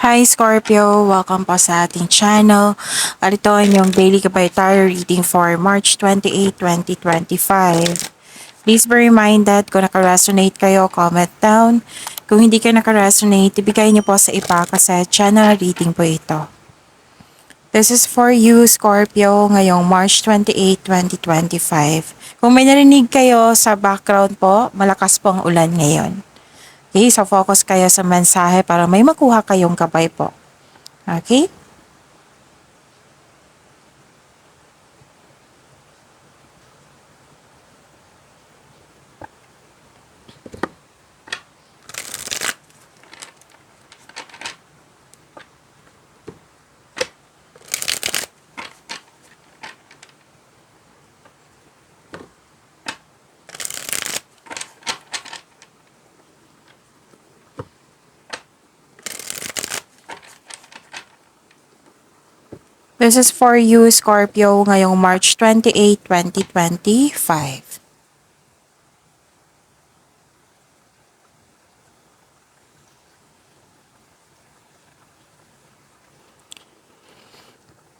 Hi Scorpio! Welcome po sa ating channel. At ito ang inyong daily Gabay Tarot reading for March 28, 2025. Please be reminded kung naka-resonate kayo, comment down. Kung hindi kayo naka-resonate, ibigay niyo po sa iba kasi channel reading po ito. This is for you, Scorpio, ngayong March 28, 2025. Kung may narinig kayo sa background po, malakas po ang ulan ngayon. Okay, so focus kayo sa mensahe para may makuha kayong gabay po. Okay? This is for you, Scorpio, ngayong March 28, 2025.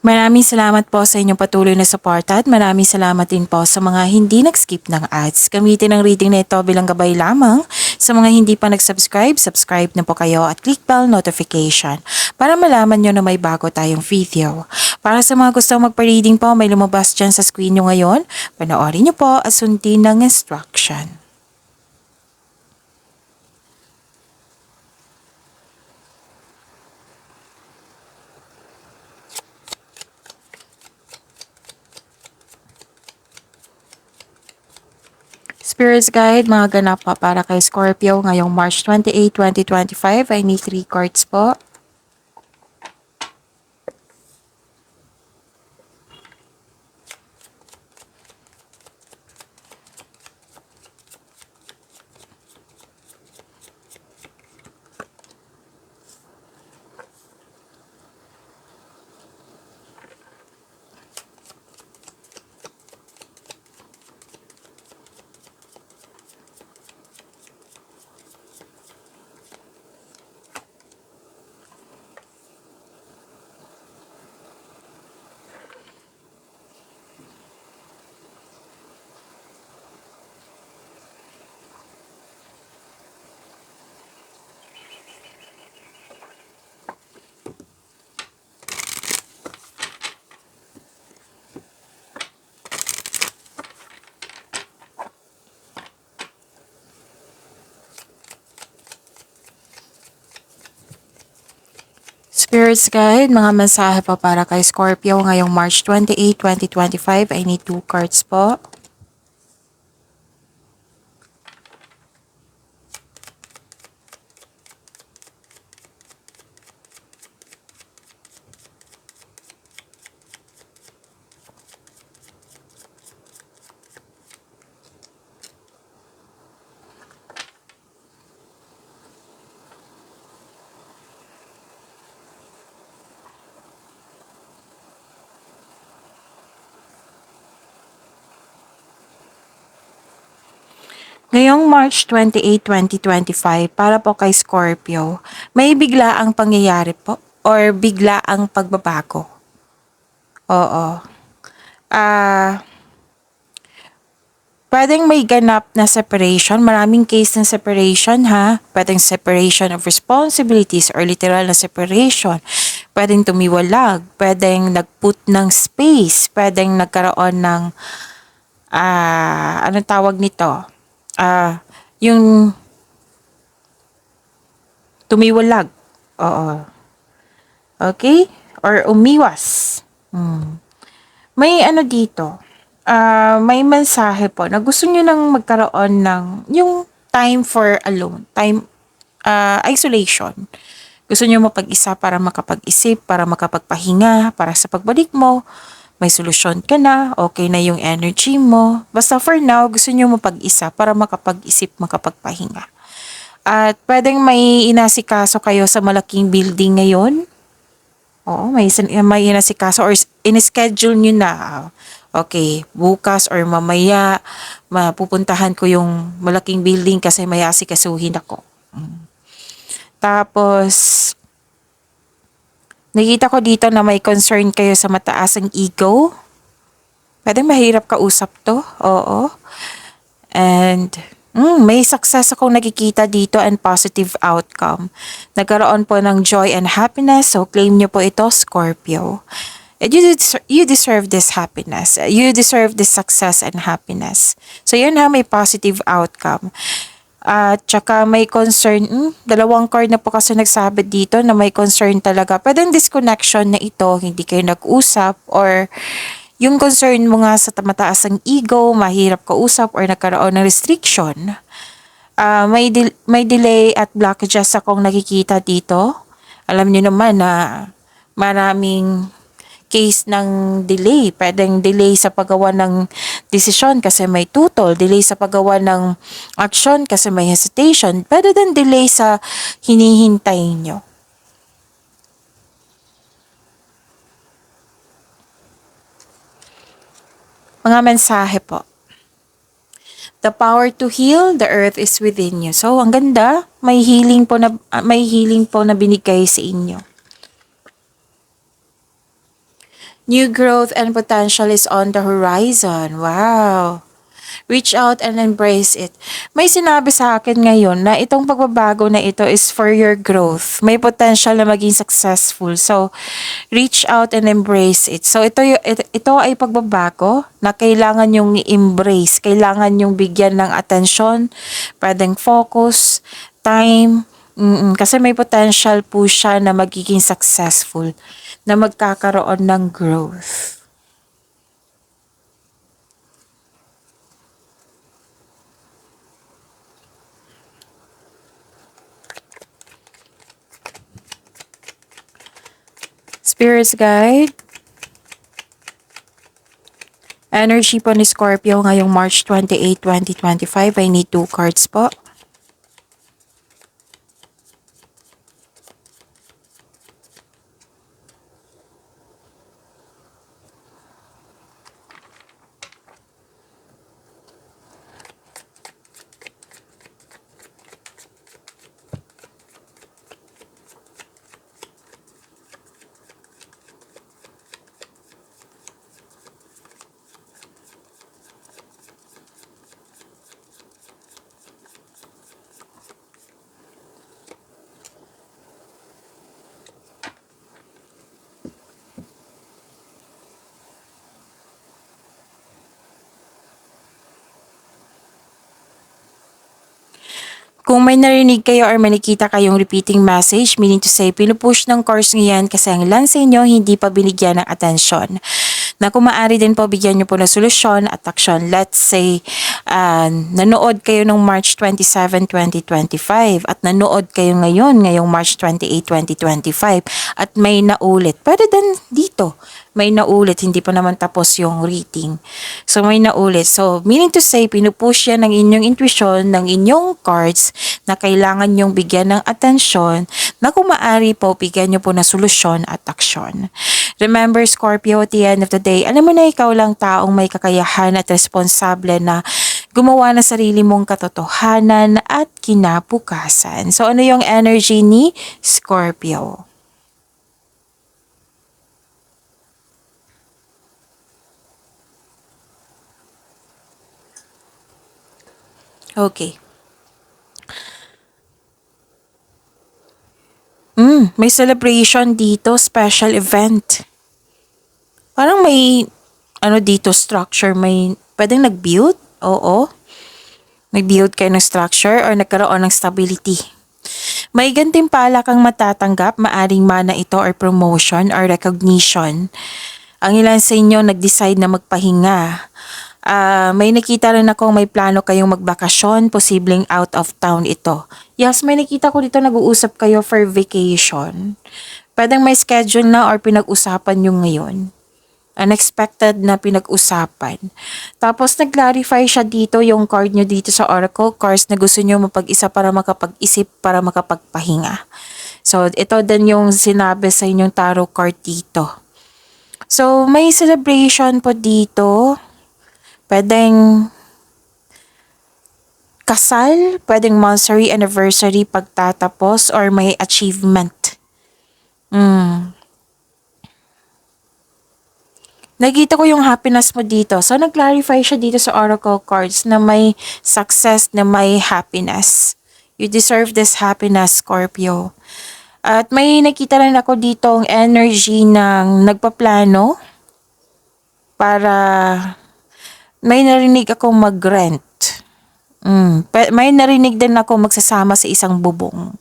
Maraming salamat po sa inyong patuloy na suporta at maraming salamat din po sa mga hindi nag-skip ng ads. Gamitin ang reading na ito bilang gabay lamang. Sa mga hindi pa nag-subscribe, subscribe na po kayo at click bell notification para malaman nyo na may bago tayong video. Para sa mga gustong magpa-reading po, may lumabas dyan sa screen nyo ngayon. Panoorin nyo po at sundin ng instruction. Spirits Guide, mga ganap pa para kay Scorpio ngayong March 28, 2025. I need 3 cards po. Spirits Guide, mga mensahe pa para kay Scorpio ngayong March 28, 2025. I need 2 cards po. Ngayong March 28, 2025, para po kay Scorpio, may bigla ang pangyayari po or bigla ang pagbabago. Oo. Ah, pwedeng may ganap na separation, maraming case ng separation ha. Pwedeng separation of responsibilities or literal na separation. Pwedeng tumiwalag, pwedeng nagput ng space, pwedeng nagkaroon ng anong tawag nito? Yung tumiwalag. Oo. Okay? Or umiwas. May ano dito. May mensahe po na gusto nyo nang magkaroon ng yung time for alone. Time, isolation. Gusto nyo mapag-isa para makapag-isip, para makapagpahinga, para sa pagbalik mo, may solusyon ka na, okay na yung energy mo. Basta for now, gusto nyo mapag-isa para makapag-isip, makapagpahinga. At pwedeng may inasikaso kayo sa malaking building ngayon. Oo, may inasikaso or in-schedule nyo na. Okay, bukas or mamaya, mapupuntahan ko yung malaking building kasi may asikasuhin ako. Tapos, Nakita ko dito na may concern kayo sa mataas ang ego. Pwede mahirap kausap to. Oo. And may success akong nakikita dito and positive outcome. Nagkaroon po ng joy and happiness. So claim nyo po ito, Scorpio. And you deserve this happiness. You deserve this success and happiness. So yun ha, may positive outcome. At tsaka may concern, dalawang card na po kasi nagsabi dito na may concern talaga. Pwedeng disconnection na ito, hindi kayo nag-usap or yung concern mo nga sa mataas ang ego, mahirap kausap or nagkaroon ng restriction. May delay at blockages akong nakikita dito. Alam niyo naman na maraming case ng delay. Pwedeng delay sa paggawa ng desisyon kasi may tutol. Delay sa paggawa ng action kasi may hesitation. Pwede din delay sa hinihintay nyo. Mga mensahe po. The power to heal, the earth is within you. So, ang ganda, may healing po na binigay sa inyo. New growth and potential is on the horizon. Wow. Reach out and embrace it. May sinabi sa akin ngayon na itong pagbabago na ito is for your growth. May potential na maging successful. So, reach out and embrace it. So, ito ay pagbabago na kailangan yung i-embrace. Kailangan yung bigyan ng atensyon, pwedeng focus, time. Kasi may potential po siya na magiging successful, na magkakaroon ng growth. Spirits guide. Energy po ni Scorpio ngayong March 28, 2025. I need 2 cards po. Kung may narinig kayo or may nakita kayong repeating message, meaning to say, pinupush ng course ngayon kasi ang ilan sa inyo hindi pa binigyan ng atensyon. Na kung maaari din po, bigyan nyo po ng solusyon at aksyon. Let's say, nanood kayo ng March 27, 2025 at nanood kayo ngayong March 28, 2025 at may naulit. Pwede din dito, may naulit, hindi pa naman tapos yung reading. So, may naulit. So, meaning to say, pinupush yan ng inyong intuition, ng inyong cards na kailangan yung bigyan ng atensyon na kung maaari po, bigyan nyo po na solusyon at aksyon. Remember, Scorpio, at the end of the day, alam mo na ikaw lang taong may kakayahan at responsable na gumawa ng sarili mong katotohanan at kinabukasan. So, ano yung energy ni Scorpio? Okay. May celebration dito, special event. Parang may, dito, structure, may, pwedeng nag-build? Oo. Nag-build kayo ng structure or nagkaroon ng stability. May gantimpala kang matatanggap, maaring mana ito or promotion or recognition. Ang ilan sa inyo nag-decide na magpahinga. May nakita rin ako may plano kayong magbakasyon, posibleng out of town ito. Yes, may nakita ko dito nag-uusap kayo for vacation. Pwedeng may schedule na or pinag-usapan nyo ngayon. Unexpected na pinag-usapan. Tapos nag-clarify siya dito yung card nyo dito sa Oracle cards na gusto nyo mapag-isa para makapag-isip, para makapagpahinga. So, ito din yung sinabi sa inyong tarot card dito. So, may celebration po dito. Pwedeng kasal, pwedeng monthsary, anniversary, pagtatapos, or may achievement. Nakita ko yung happiness mo dito. So, nag-clarify siya dito sa oracle cards na may success, na may happiness. You deserve this happiness, Scorpio. At may nakita rin ako ditong energy ng nagpaplano para may narinig akong mag-rent. May narinig din ako magsasama sa isang bubong.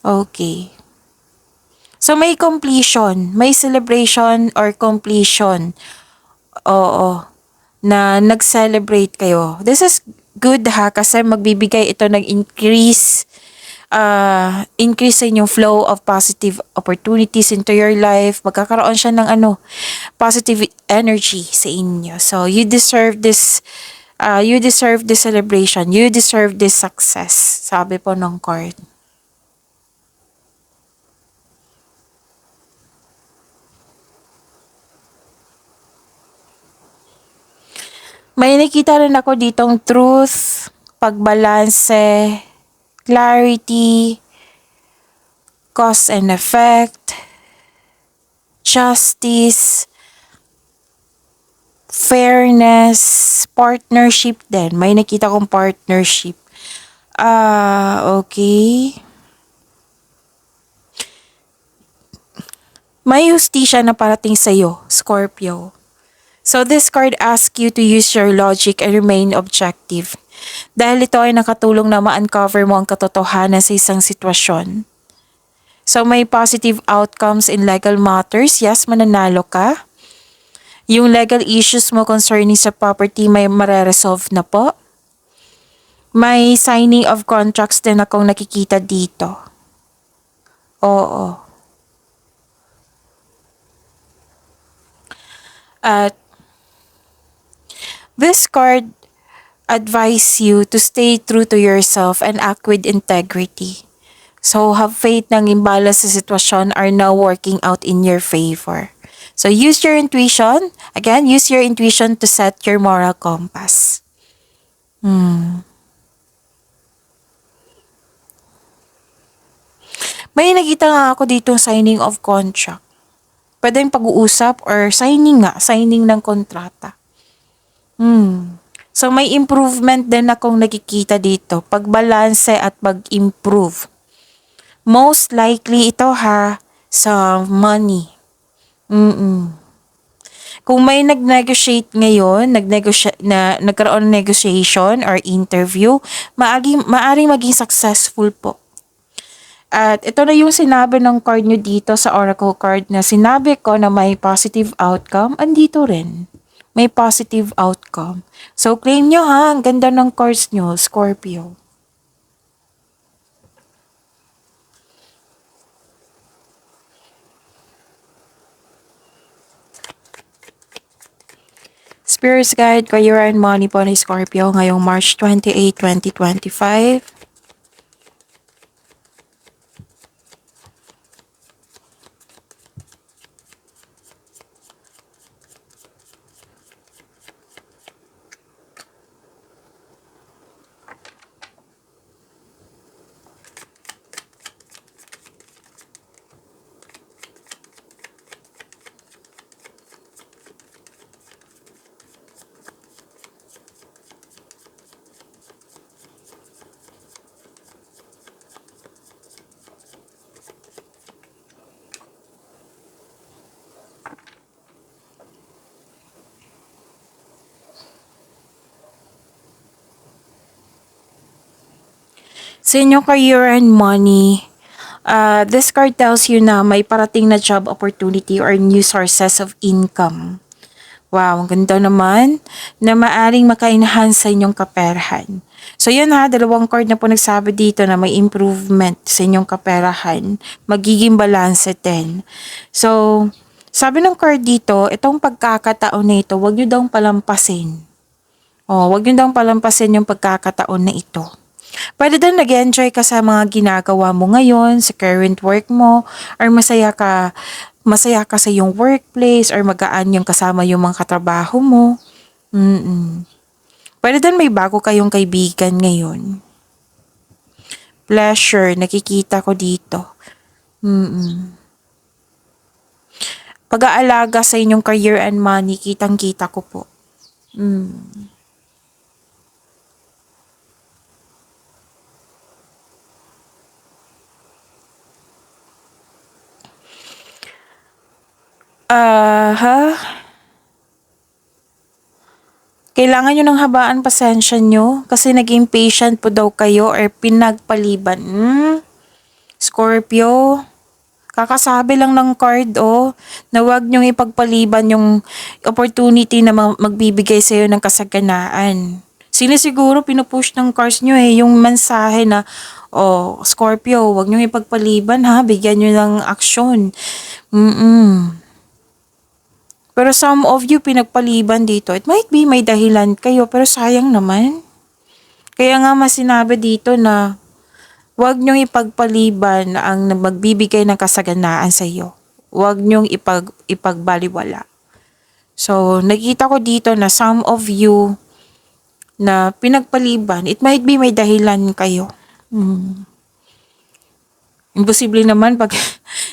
Okay. So may completion, may celebration or completion. Oo. Na nag-celebrate kayo. This is good ha kasi magbibigay ito ng increase sa inyong flow of positive opportunities into your life. Magkakaroon siya ng positive energy sa inyo. So you deserve this celebration. You deserve this success. Sabi po ng card. May nakita rin ako ditong truth, pagbalanse, clarity, cause and effect, justice, fairness, partnership din. May nakita kong partnership. Okay. May hustisya na parating sa'yo, Scorpio. So this card asks you to use your logic and remain objective. Dahil ito ay nakatulong na ma-uncover mo ang katotohanan sa isang sitwasyon. So may positive outcomes in legal matters. Yes, mananalo ka. Yung legal issues mo concerning sa property may mareresolve na po. May signing of contracts din akong nakikita dito. Oo. At this card advise you to stay true to yourself and act with integrity. So have faith ng imbalance sa sitwasyon are now working out in your favor. So use your intuition. Again, use your intuition to set your moral compass. May nakita nga ako dito signing of contract. Pwedeng pag-uusap or signing ng kontrata. So may improvement din akong nakikita dito. Pagbalanse at pag-improve. Most likely ito sa money. Kung may nag-negotiate ngayon, nagkaroon ng negotiation or interview, maaring maging successful po. At ito na yung sinabi ng card nyo dito sa oracle card na sinabi ko na may positive outcome, andito rin. May positive outcome. So claim nyo ang ganda ng cards nyo, Scorpio. Spirit's Guide, Career and Money po ni Scorpio ngayong March 28, 2025. Sa inyong career and money, this card tells you na may parating na job opportunity or new sources of income. Wow, ang ganda naman na maaring maka-enhance sa inyong kaperahan. So yun dalawang card na po nagsabi dito na may improvement sa inyong kaperahan. Magiging balance din. So, sabi ng card dito, itong pagkakataon na ito, huwag nyo daw palampasin. Huwag nyo daw palampasin yung pagkakataon na ito. Pwede din nag-enjoy ka sa mga ginagawa mo ngayon, sa current work mo, or masaya ka sa iyong workplace, or magaan yung kasama yung mga katrabaho mo. Pwede din may bago kayong kaibigan ngayon. Pleasure, nakikita ko dito. pag-aalaga sa inyong career and money, kitang-kita ko po. Ha? Kailangan nyo ng habaan pasensya nyo kasi naging patient po daw kayo or pinagpaliban. Scorpio, kakasabi lang ng card na wag nyong ipagpaliban yung opportunity na magbibigay sa iyo ng kasaganaan. Siguro pinupush ng cards nyo yung mensahe na, Scorpio, wag nyong ipagpaliban ha, bigyan nyo ng aksyon. Pero some of you pinagpaliban dito. It might be may dahilan kayo pero sayang naman. Kaya nga mas sinabi dito na huwag niyong ipagpaliban ang magbibigay ng kasaganaan sa iyo. Huwag niyong ipagbaliwala. So, nakita ko dito na some of you na pinagpaliban, it might be may dahilan kayo. Imposible naman pag,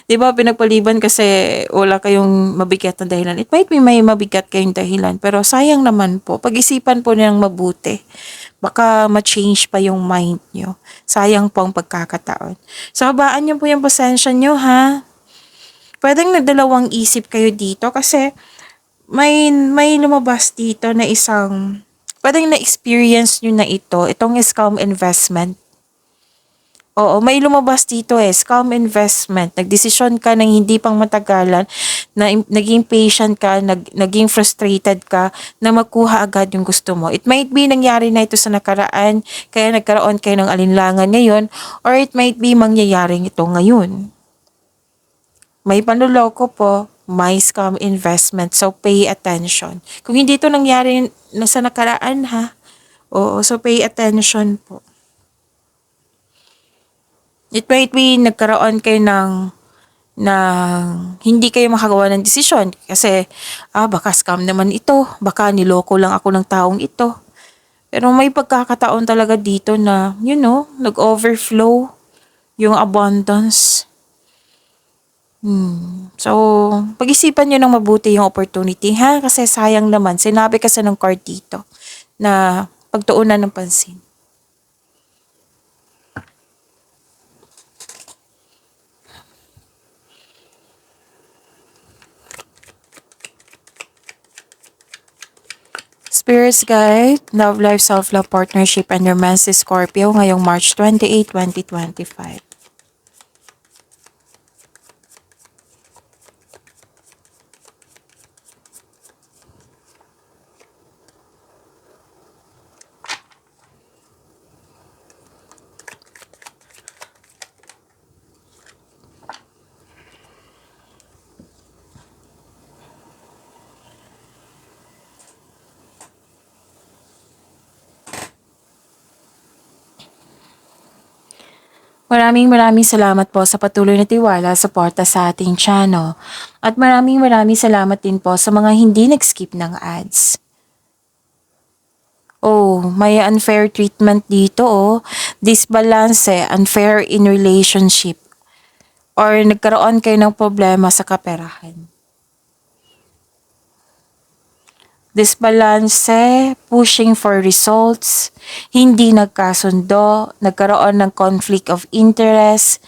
di ba, pinagpaliban kasi wala kayong mabigat na dahilan. It might be may mabigat kayong dahilan, pero sayang naman po. Pag-isipan po nilang mabuti. Baka ma-change pa yung mind nyo. Sayang po ang pagkakataon. So, habaan nyo po yung pasensya nyo, ha? Pwedeng nagdalawang isip kayo dito kasi may lumabas dito na isang, pwedeng na-experience nyo na itong scam investment. Oo, may lumabas dito scam investment. Nagdesisyon ka ng hindi pang matagalan, na naging patient ka, naging frustrated ka, na makuha agad yung gusto mo. It might be nangyari na ito sa nakaraan, kaya nagkaroon kayo ng alinlangan ngayon, or it might be mangyayaring ito ngayon. May panloloko po, may scam investment, so pay attention. Kung hindi ito nangyari na sa nakaraan ha, so pay attention po. It might be nagkaroon kayo ng hindi kayo makagawa ng desisyon kasi baka scam naman ito, baka niloko lang ako ng taong ito. Pero may pagkakataon talaga dito na, nag-overflow yung abundance. So, pag-isipan nyo ng mabuti yung opportunity ha, kasi sayang naman. Sinabi kasi ng card dito na pagtuunan ng pansin. Spirits Guide, Love Life, Self-Love, Partnership, and Romance si Scorpio ngayong March 28, 2025. Maraming salamat po sa patuloy na tiwala, suporta sa ating channel. At maraming salamat din po sa mga hindi nag-skip ng ads. May unfair treatment dito Disbalance, unfair in relationship. Or nagkaroon kayo ng problema sa kaperahan. Disbalance, pushing for results, hindi nagkasundo, nagkaroon ng conflict of interest,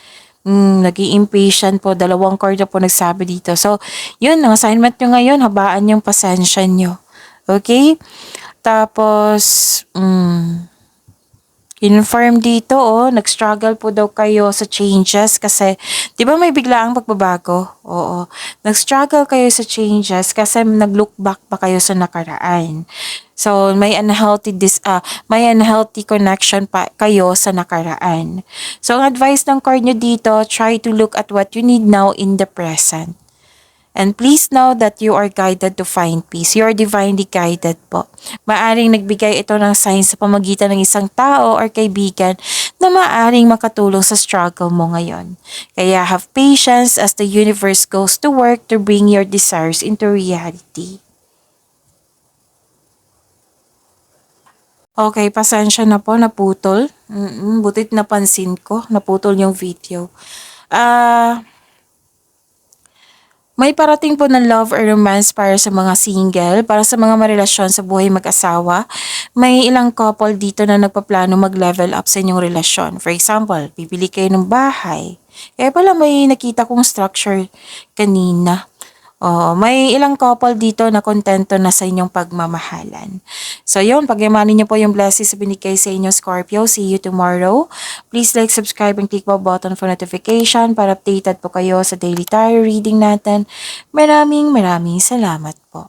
naging impatient po, dalawang card na po nagsabi dito. So, yun, ang assignment nyo ngayon, habaan yung pasensya nyo. Okay? Tapos, confirm dito nag-struggle po daw kayo sa changes kasi, di ba may biglaang pagbabago? Oo. Nag-struggle kayo sa changes kasi nag-look back pa kayo sa nakaraan. So, may unhealthy connection pa kayo sa nakaraan. So, ang advice ng card nyo dito, try to look at what you need now in the present. And please know that you are guided to find peace. You are divinely guided po. Maaring nagbigay ito ng signs sa pamagitan ng isang tao or kaibigan na maaring makatulong sa struggle mo ngayon. Kaya have patience as the universe goes to work to bring your desires into reality. Okay, pasensya na po, naputol. Butit napansin ko, naputol yung video. May parating po ng love or romance para sa mga single, para sa mga marelasyon sa buhay mag-asawa. May ilang couple dito na nagpaplano mag-level up sa inyong relasyon. For example, bibili kayo ng bahay. Kaya pala may nakita kong structure kanina. Oo, may ilang couple dito na kontento na sa inyong pagmamahalan. So yun, pagyamanin niyo po yung blessings na binigay sa inyo, Scorpio. See you tomorrow. Please like, subscribe, and click the button for notification para updated po kayo sa daily tarot reading natin. Maraming salamat po.